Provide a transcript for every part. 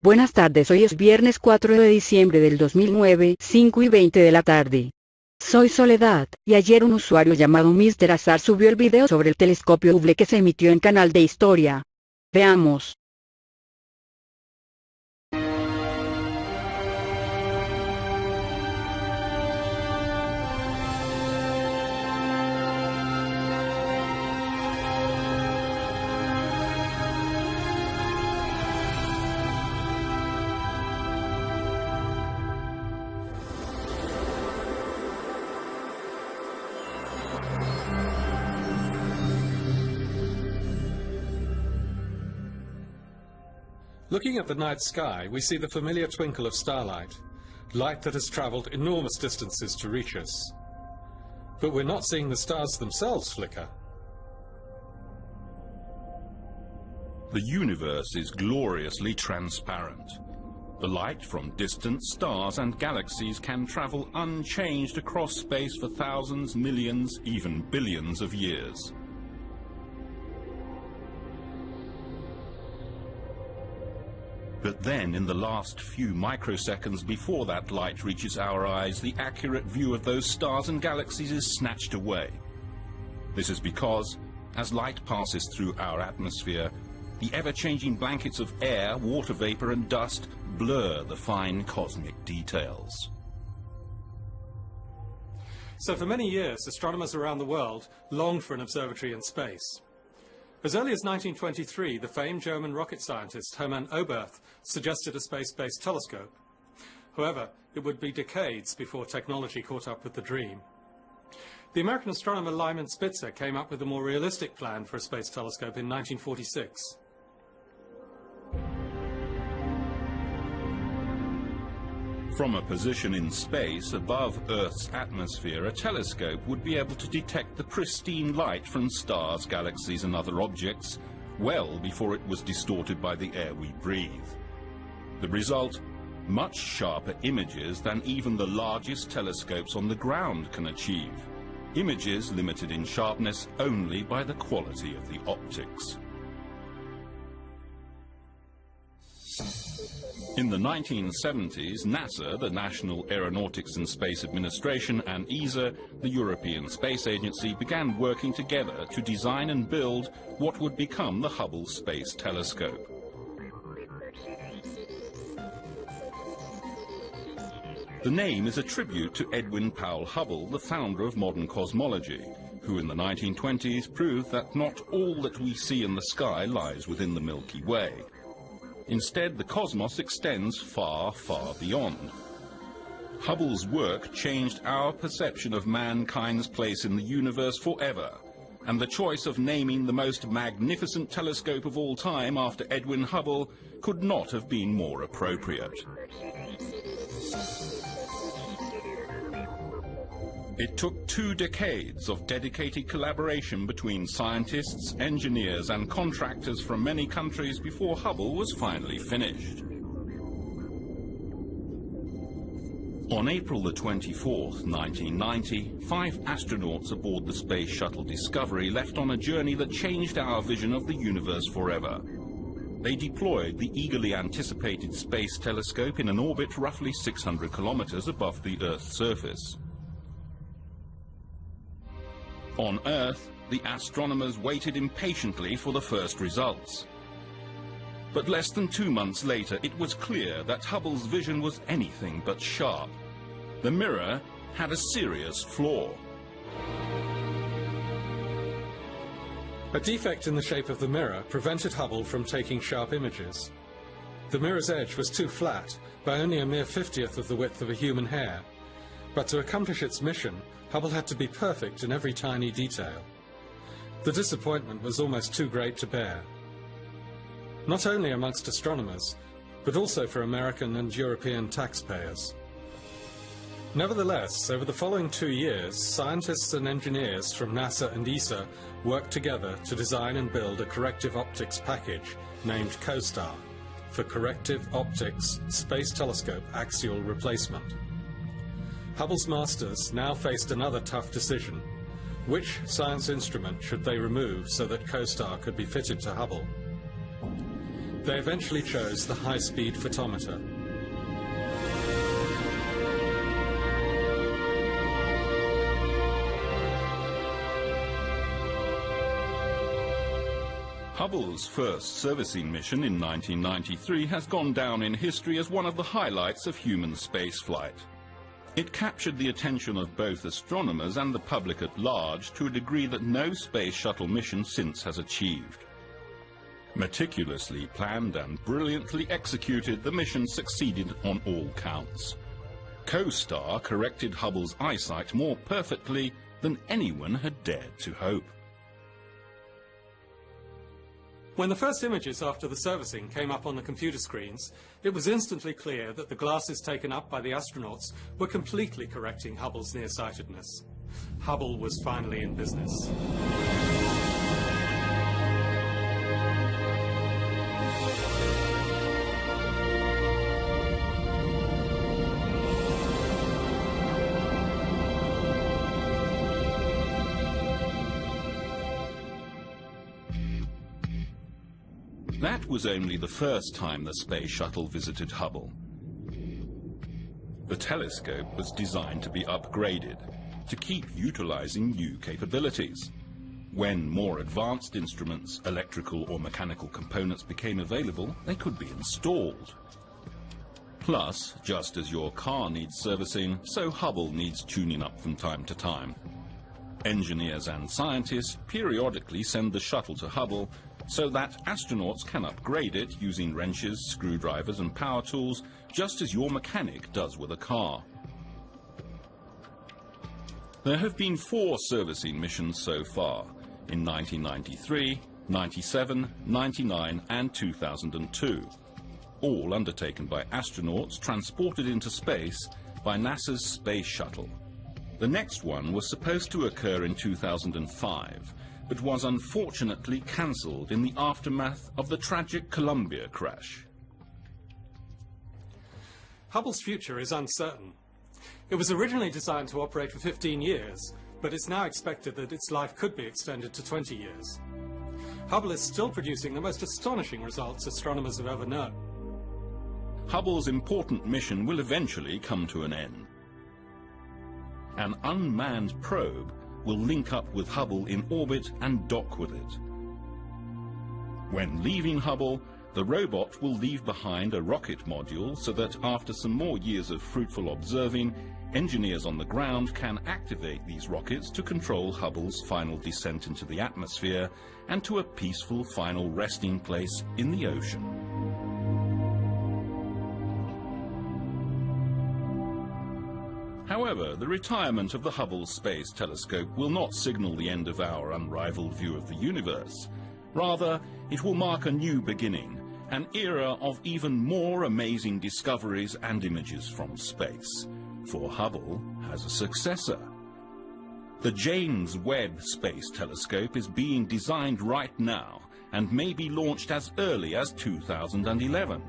Buenas tardes, hoy es viernes 4 de diciembre del 2009, 5:20 de la tarde. Soy Soledad, y ayer un usuario llamado Mr. Azar subió el video sobre el telescopio Hubble que se emitió en Canal de Historia. Veamos. Looking at the night sky, we see the familiar twinkle of starlight, light that has traveled enormous distances to reach us. But we're not seeing the stars themselves flicker. The universe is gloriously transparent. The light from distant stars and galaxies can travel unchanged across space for thousands, millions, even billions of years. But then, in the last few microseconds before that light reaches our eyes, the accurate view of those stars and galaxies is snatched away. This is because, as light passes through our atmosphere, the ever-changing blankets of air, water vapor and dust blur the fine cosmic details. So for many years, astronomers around the world longed for an observatory in space. As early as 1923, the famed German rocket scientist Hermann Oberth suggested a space-based telescope. However, it would be decades before technology caught up with the dream. The American astronomer Lyman Spitzer came up with a more realistic plan for a space telescope in 1946. From a position in space above Earth's atmosphere, a telescope would be able to detect the pristine light from stars, galaxies and other objects well before it was distorted by the air we breathe. The result? Much sharper images than even the largest telescopes on the ground can achieve. Images limited in sharpness only by the quality of the optics. In the 1970s, NASA, the National Aeronautics and Space Administration, and ESA, the European Space Agency, began working together to design and build what would become the Hubble Space Telescope. The name is a tribute to Edwin Powell Hubble, the founder of modern cosmology, who in the 1920s proved that not all that we see in the sky lies within the Milky Way. Instead, the cosmos extends far, far beyond. Hubble's work changed our perception of mankind's place in the universe forever, and the choice of naming the most magnificent telescope of all time after Edwin Hubble could not have been more appropriate. It took 2 decades of dedicated collaboration between scientists, engineers and contractors from many countries before Hubble was finally finished. On April the 24th, 1990, 5 astronauts aboard the Space Shuttle Discovery left on a journey that changed our vision of the universe forever. They deployed the eagerly anticipated space telescope in an orbit roughly 600 kilometers above the Earth's surface. On Earth, the astronomers waited impatiently for the first results. But less than 2 months later, it was clear that Hubble's vision was anything but sharp. The mirror had a serious flaw. A defect in the shape of the mirror prevented Hubble from taking sharp images. The mirror's edge was too flat, by only a mere 50th of the width of a human hair. But to accomplish its mission, Hubble had to be perfect in every tiny detail. The disappointment was almost too great to bear. Not only amongst astronomers, but also for American and European taxpayers. Nevertheless, over the following 2 years, scientists and engineers from NASA and ESA worked together to design and build a corrective optics package named COSTAR, for Corrective Optics Space Telescope Axial Replacement. Hubble's masters now faced another tough decision. Which science instrument should they remove so that COSTAR could be fitted to Hubble? They eventually chose the high-speed photometer. Hubble's first servicing mission in 1993 has gone down in history as one of the highlights of human spaceflight. It captured the attention of both astronomers and the public at large to a degree that no space shuttle mission since has achieved. Meticulously planned and brilliantly executed, the mission succeeded on all counts. CoStar corrected Hubble's eyesight more perfectly than anyone had dared to hope. When the first images after the servicing came up on the computer screens, it was instantly clear that the glasses taken up by the astronauts were completely correcting Hubble's nearsightedness. Hubble was finally in business. That was only the first time the space shuttle visited Hubble. The telescope was designed to be upgraded, to keep utilizing new capabilities. When more advanced instruments, electrical or mechanical components became available, they could be installed. Plus, just as your car needs servicing, so Hubble needs tuning up from time to time. Engineers and scientists periodically send the shuttle to Hubble so that astronauts can upgrade it using wrenches, screwdrivers and power tools, just as your mechanic does with a car. There have been 4 servicing missions so far, in 1993, 97, 99 and 2002, all undertaken by astronauts transported into space by NASA's Space Shuttle. The next one was supposed to occur in 2005, but was unfortunately cancelled in the aftermath of the tragic Columbia crash. Hubble's future is uncertain. It was originally designed to operate for 15 years, but it's now expected that its life could be extended to 20 years. Hubble is still producing the most astonishing results astronomers have ever known. Hubble's important mission will eventually come to an end. An unmanned probe will link up with Hubble in orbit and dock with it. When leaving Hubble, the robot will leave behind a rocket module so that after some more years of fruitful observing, engineers on the ground can activate these rockets to control Hubble's final descent into the atmosphere and to a peaceful final resting place in the ocean. However, the retirement of the Hubble Space Telescope will not signal the end of our unrivaled view of the universe. Rather, it will mark a new beginning, an era of even more amazing discoveries and images from space. For Hubble has a successor. The James Webb Space Telescope is being designed right now and may be launched as early as 2011.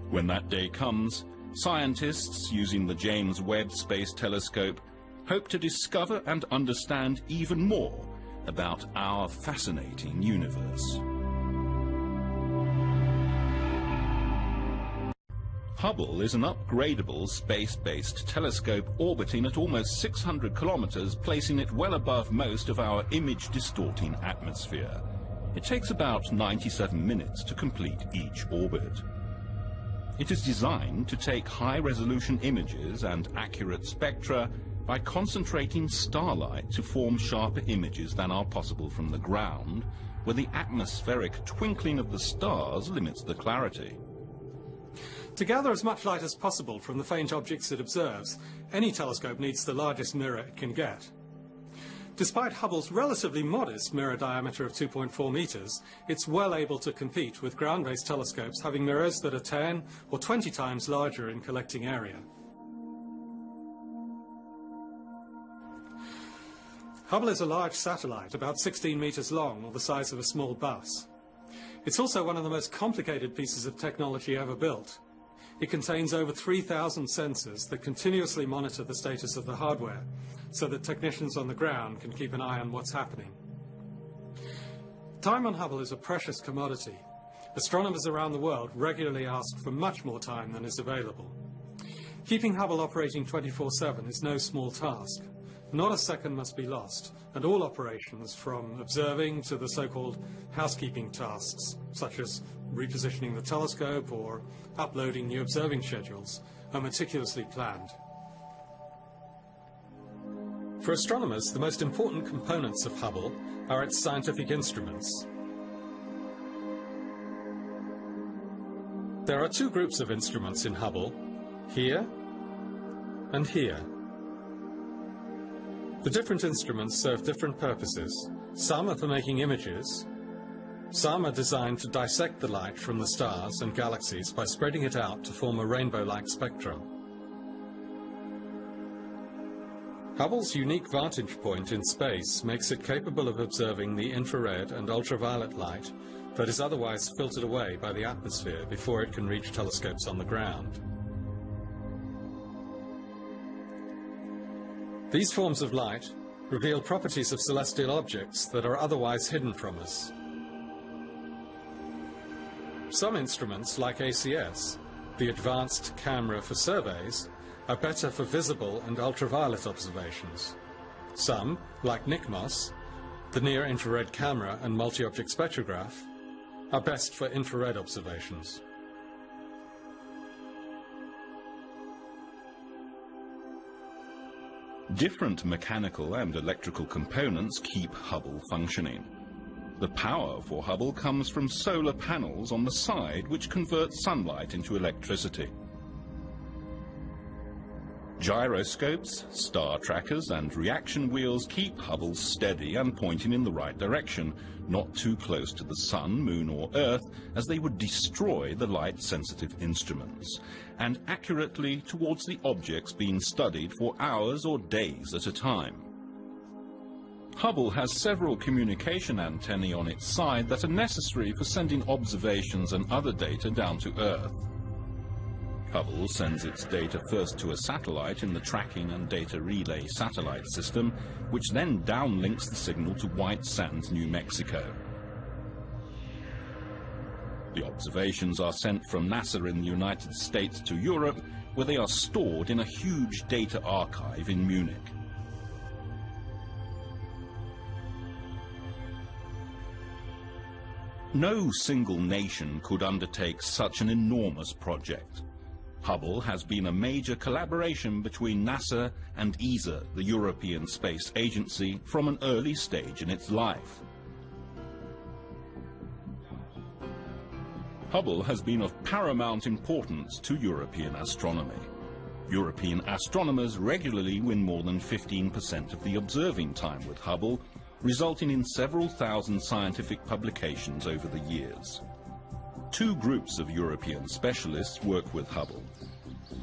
When that day comes, scientists using the James Webb Space Telescope hope to discover and understand even more about our fascinating universe. Hubble is an upgradable space-based telescope orbiting at almost 600 kilometers, placing it well above most of our image-distorting atmosphere. It takes about 97 minutes to complete each orbit. It is designed to take high-resolution images and accurate spectra by concentrating starlight to form sharper images than are possible from the ground, where the atmospheric twinkling of the stars limits the clarity. To gather as much light as possible from the faint objects it observes, any telescope needs the largest mirror it can get. Despite Hubble's relatively modest mirror diameter of 2.4 meters, it's well able to compete with ground-based telescopes having mirrors that are 10 or 20 times larger in collecting area. Hubble is a large satellite, about 16 meters long, or the size of a small bus. It's also one of the most complicated pieces of technology ever built. It contains over 3,000 sensors that continuously monitor the status of the hardware, so that technicians on the ground can keep an eye on what's happening. Time on Hubble is a precious commodity. Astronomers around the world regularly ask for much more time than is available. Keeping Hubble operating 24/7 is no small task. Not a second must be lost, and all operations, from observing to the so-called housekeeping tasks, such as repositioning the telescope or uploading new observing schedules, are meticulously planned. For astronomers, the most important components of Hubble are its scientific instruments. There are two groups of instruments in Hubble, here and here. The different instruments serve different purposes. Some are for making images. Some are designed to dissect the light from the stars and galaxies by spreading it out to form a rainbow-like spectrum. Hubble's unique vantage point in space makes it capable of observing the infrared and ultraviolet light that is otherwise filtered away by the atmosphere before it can reach telescopes on the ground. These forms of light reveal properties of celestial objects that are otherwise hidden from us. Some instruments, like ACS, the Advanced Camera for Surveys, are better for visible and ultraviolet observations. Some, like NICMOS, the Near-Infrared Camera and Multi-Object Spectrograph, are best for infrared observations. Different mechanical and electrical components keep Hubble functioning. The power for Hubble comes from solar panels on the side which convert sunlight into electricity. Gyroscopes, star trackers and reaction wheels keep Hubble steady and pointing in the right direction, not too close to the Sun, Moon or Earth, as they would destroy the light-sensitive instruments, and accurately towards the objects being studied for hours or days at a time. Hubble has several communication antennae on its side that are necessary for sending observations and other data down to Earth. Hubble sends its data first to a satellite in the Tracking and Data Relay satellite system, which then downlinks the signal to White Sands, New Mexico. The observations are sent from NASA in the United States to Europe, where they are stored in a huge data archive in Munich. No single nation could undertake such an enormous project. Hubble has been a major collaboration between NASA and ESA, the European Space Agency, from an early stage in its life. Hubble has been of paramount importance to European astronomy. European astronomers regularly win more than 15% of the observing time with Hubble, resulting in several thousand scientific publications over the years. Two groups of European specialists work with Hubble.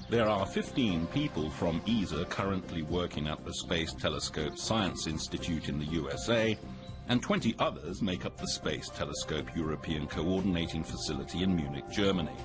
There are 15 people from ESA currently working at the Space Telescope Science Institute in the USA, and 20 others make up the Space Telescope European Coordinating Facility in Munich, Germany.